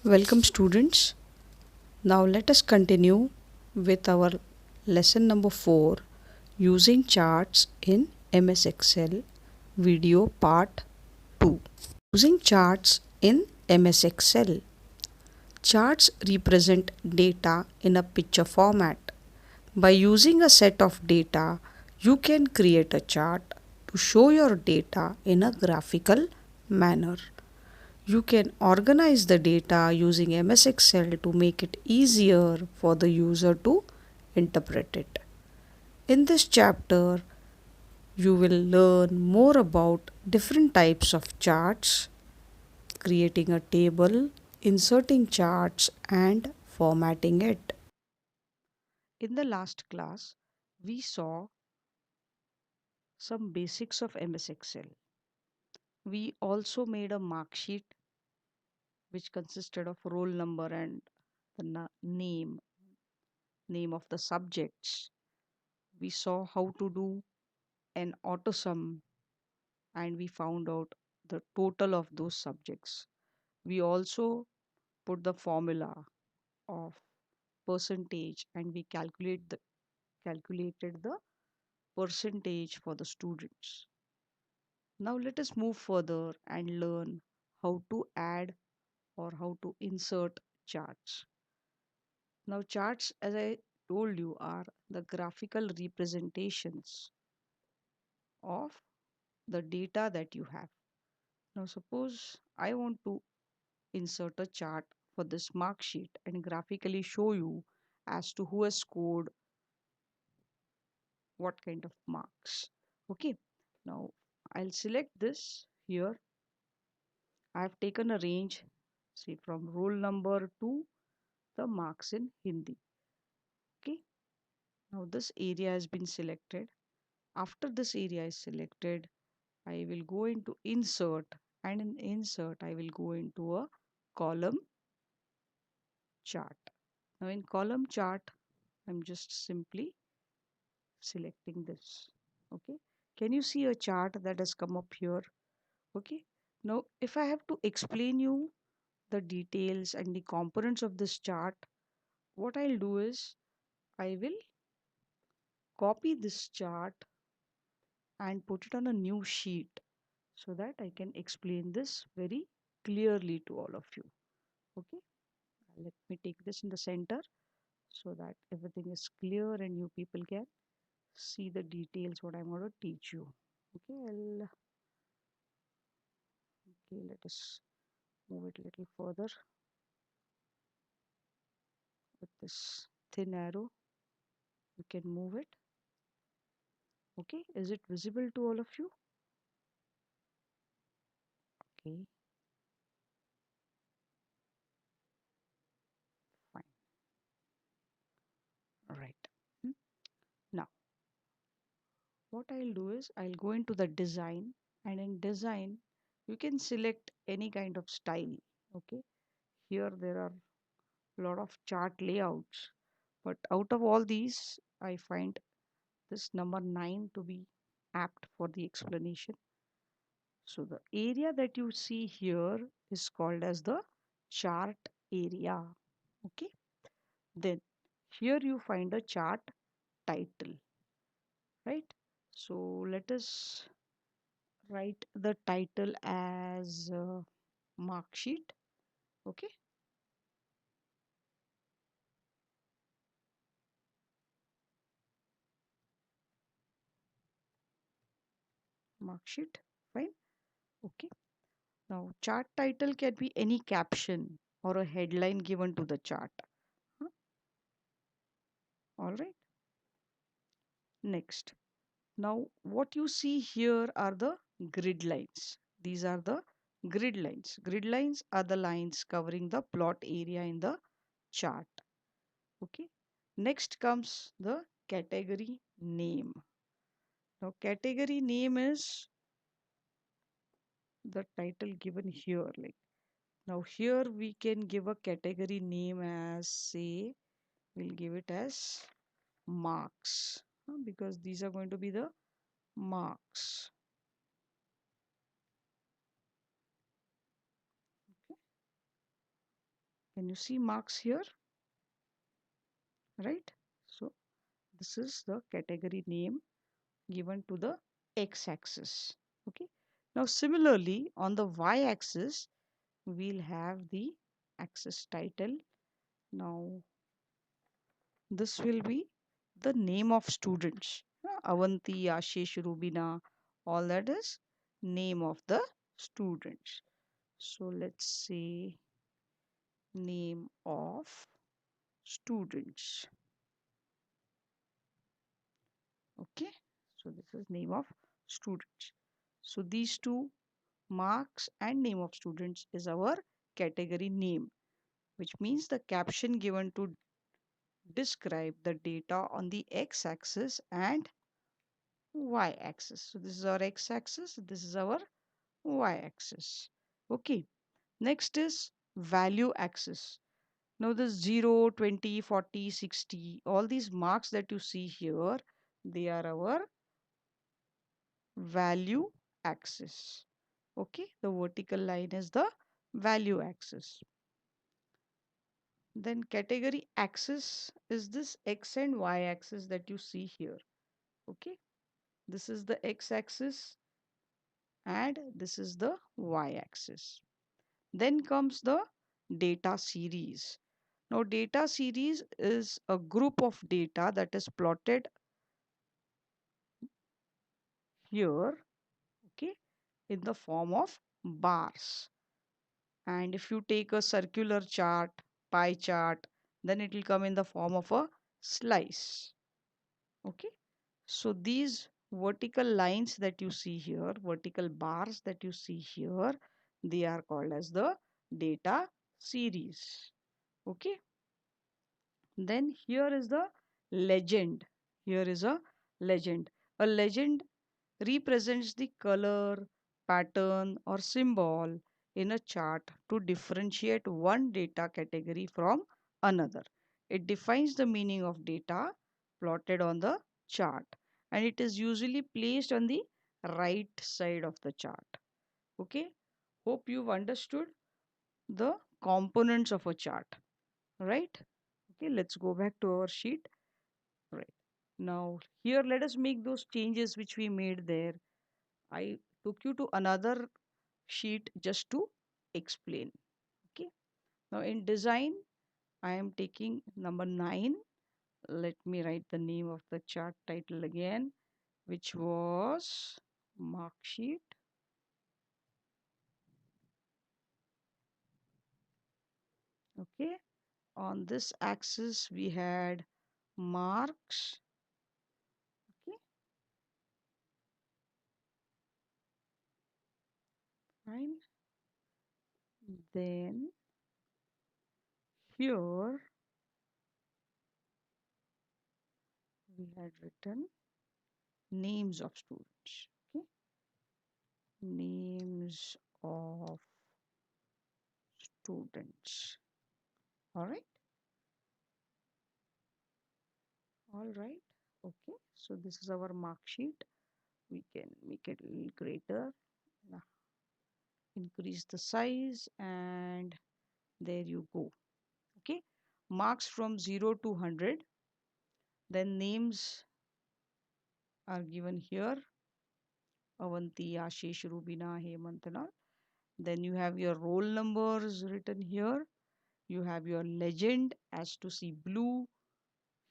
Welcome, students. Now, let us continue with our lesson number 4, using charts in MS Excel, video part 2. Using charts in MS Excel. Charts represent data in a picture format. By using a set of data, you can create a chart to show your data in a graphical manner. You can organize the data using MS Excel to make it easier for the user to interpret it. In this chapter, you will learn more about different types of charts, creating a table, inserting charts, and formatting it. In the last class, we saw some basics of MS Excel. We also made a mark sheet which consisted of roll number and the name of the subjects. We saw how to do an auto sum and we found out the total of those subjects. We also put the formula of percentage and we calculated the percentage for the students. Now let us move further and learn how to add or how to insert charts. Now charts, as I told you, are the graphical representations of the data that you have. Now suppose I want to insert a chart for this mark sheet and graphically show you as to who has scored what kind of marks. Okay, now I'll select this here. I've taken a range, say from roll number to the marks in Hindi. Okay, now this area has been selected. After this area is selected, I will go into insert, and in insert I will go into a column chart. Now in column chart, I'm just simply selecting this. Okay, can you see a chart that has come up here? Okay, now if I have to explain you the details and the components of this chart, what I'll do is I will copy this chart and put it on a new sheet so that I can explain this very clearly to all of you. Okay, let me take this in the center so that everything is clear and you people can see the details what I'm going to teach you. Okay, let us move it a little further with this thin arrow. You can move it. Okay, is it visible to all of you? Okay, fine. All right. Hmm. Now, what I'll do is I'll go into the design, and in design, you can select any kind of style. Okay, here there are a lot of chart layouts, but out of all these, I find this number 9 to be apt for the explanation. So the area that you see here is called as the chart area. Okay, then here you find a chart title, right? So let us write the title as mark sheet. Okay, mark sheet, fine. Okay, now chart title can be any caption or a headline given to the chart. Huh? All right, next. Now, what you see here are the grid lines. These are the grid lines. Grid lines are the lines covering the plot area in the chart. Okay. Next comes the category name. Now, category name is the title given here. Like now, here we can give a category name as, say, we'll give it as marks, because these are going to be the marks. Can you see marks here? Right? So this is the category name given to the x-axis. Okay. Now similarly on the y-axis we'll have the axis title. Now this will be the name of students. Avanti, Ashish, Rubina, all that is name of the students. So let's say name of students. Okay. So this is name of students. So these two, marks and name of students, is our category name, which means the caption given to describe the data on the x-axis and y-axis. So this is our x-axis, this is our y-axis. Okay. Next is value axis. Now this 0, 20, 40, 60, all these marks that you see here, they are our value axis. Okay, the vertical line is the value axis. Then category axis is this x and y axis that you see here. Okay, this is the x axis and this is the y axis. Then comes the data series. Now data series is a group of data that is plotted here, okay, in the form of bars. And if you take a circular chart, pie chart, then it will come in the form of a slice. Okay. So these vertical lines that you see here, vertical bars that you see here, they are called as the data series. Okay. Then here is the legend. Here is a legend. A legend represents the color, pattern, or symbol in a chart to differentiate one data category from another. It defines the meaning of data plotted on the chart, and it is usually placed on the right side of the chart. Okay, hope you've understood the components of a chart, right? Okay, let's go back to our sheet. Right. Now, here let us make those changes which we made there. I took you to another sheet just to explain. Okay. Now in design, I am taking number 9. Let me write the name of the chart title again, which was mark sheet. Okay. On this axis, we had marks. Okay. Fine. Then here we had written names of students. Okay. Names of students. All right. All right. Okay. So this is our mark sheet. We can make it a little greater. Now, increase the size and there you go. Okay. Marks from 0 to 100. Then names are given here. Avanti, Ashish, Rubina, Hemant and all. Then you have your roll numbers written here. You have your legend as to see blue.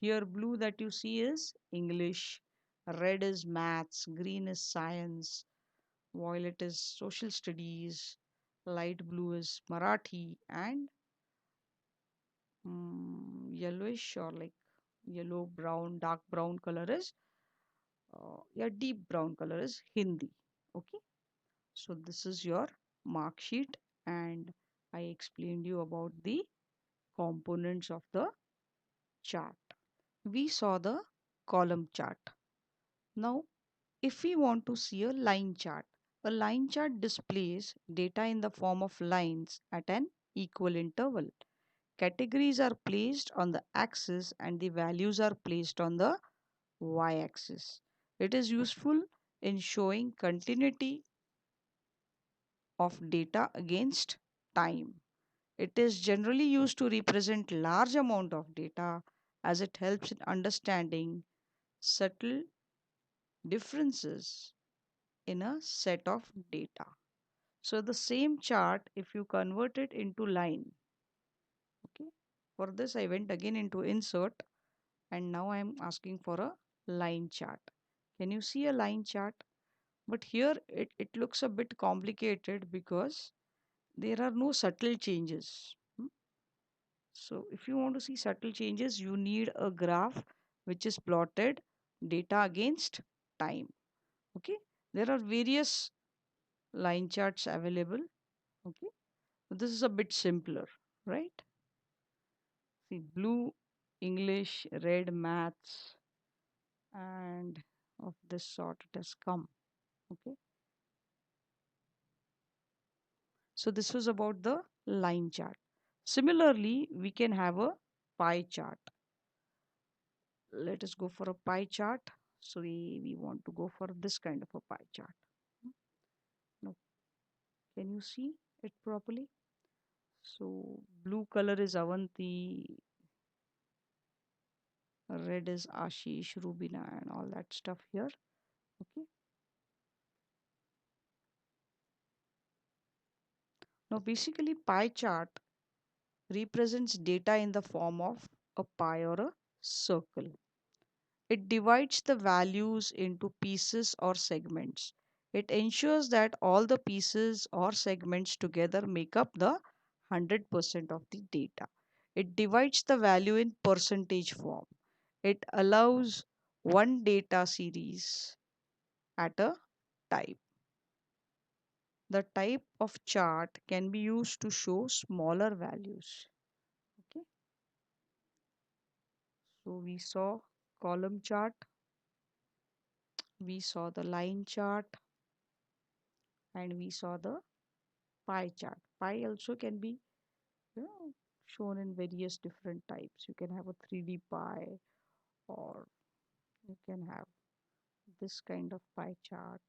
Here blue that you see is English. Red is maths. Green is science. Violet is social studies. Light blue is Marathi. And yellowish or like yellow, brown, dark brown color is yeah, deep brown color is Hindi. Okay. So this is your mark sheet and I explained you about the components of the chart. We saw the column chart. Now, if we want to see a line chart displays data in the form of lines at an equal interval. Categories are placed on the axis and the values are placed on the y-axis. It is useful in showing continuity of data against time. It is generally used to represent large amount of data as it helps in understanding subtle differences in a set of data. So the same chart, if you convert it into line, okay, for this I went again into insert and now I am asking for a line chart. Can you see a line chart? But here it looks a bit complicated because there are no subtle changes. So if you want to see subtle changes, you need a graph which is plotted data against time. Okay, there are various line charts available. Okay, so this is a bit simpler, right? See, blue, English, red, maths, and of this sort it has come. Okay, so this was about the line chart. Similarly, we can have a pie chart. Let us go for a pie chart. So we want to go for this kind of a pie chart. Now, can you see it properly? So blue color is Avanti, red is Ashish, Rubina, and all that stuff here. Okay. Now basically pie chart represents data in the form of a pie or a circle. It divides the values into pieces or segments. It ensures that all the pieces or segments together make up the 100% of the data. It divides the value in percentage form. It allows one data series at a time. The type of chart can be used to show smaller values. Okay, so we saw column chart, we saw the line chart, and we saw the pie chart. Pie also can be, you know, shown in various different types. You can have a 3D pie, or you can have this kind of pie chart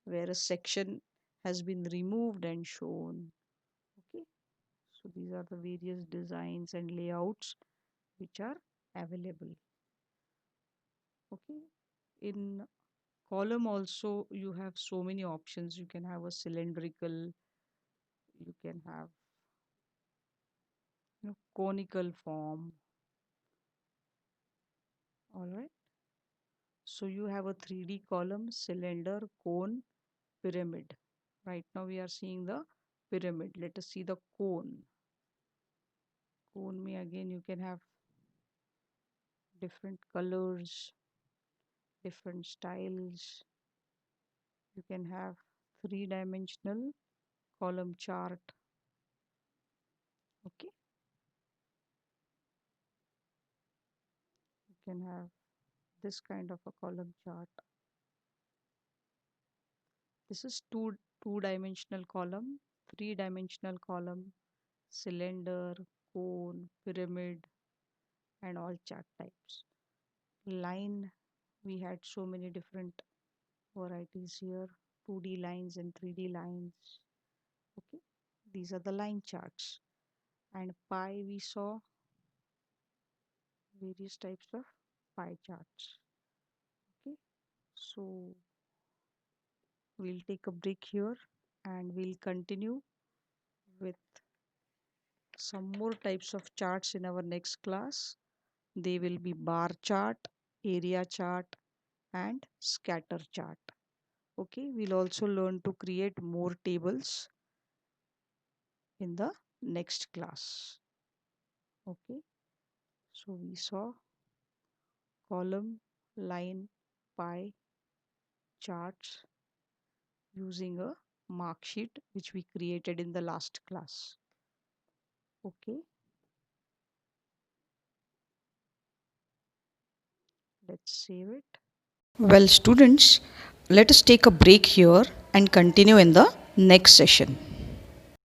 where a section has been removed and shown. Okay, so these are the various designs and layouts which are available. Okay, in column also you have so many options. You can have a cylindrical, you can have, conical form. All right, so you have a 3D column, cylinder, cone, pyramid. Right now we are seeing the pyramid. Let us see the cone. Cone may again you can have different colors, different styles. You can have three-dimensional column chart. Okay, you can have this kind of a column chart. This is two-dimensional column, three-dimensional column, cylinder, cone, pyramid, and all chart types. Line, we had so many different varieties here, 2D lines and 3D lines. Okay, these are the line charts. And pie, we saw various types of pie charts. Okay, so we'll take a break here and we'll continue with some more types of charts in our next class. They will be bar chart, area chart, and scatter chart. Okay, we'll also learn to create more tables in the next class. Okay, so we saw column, line, pie charts using a mark sheet which we created in the last class. Okay, let's save it. Well, students, let us take a break here and continue in the next session.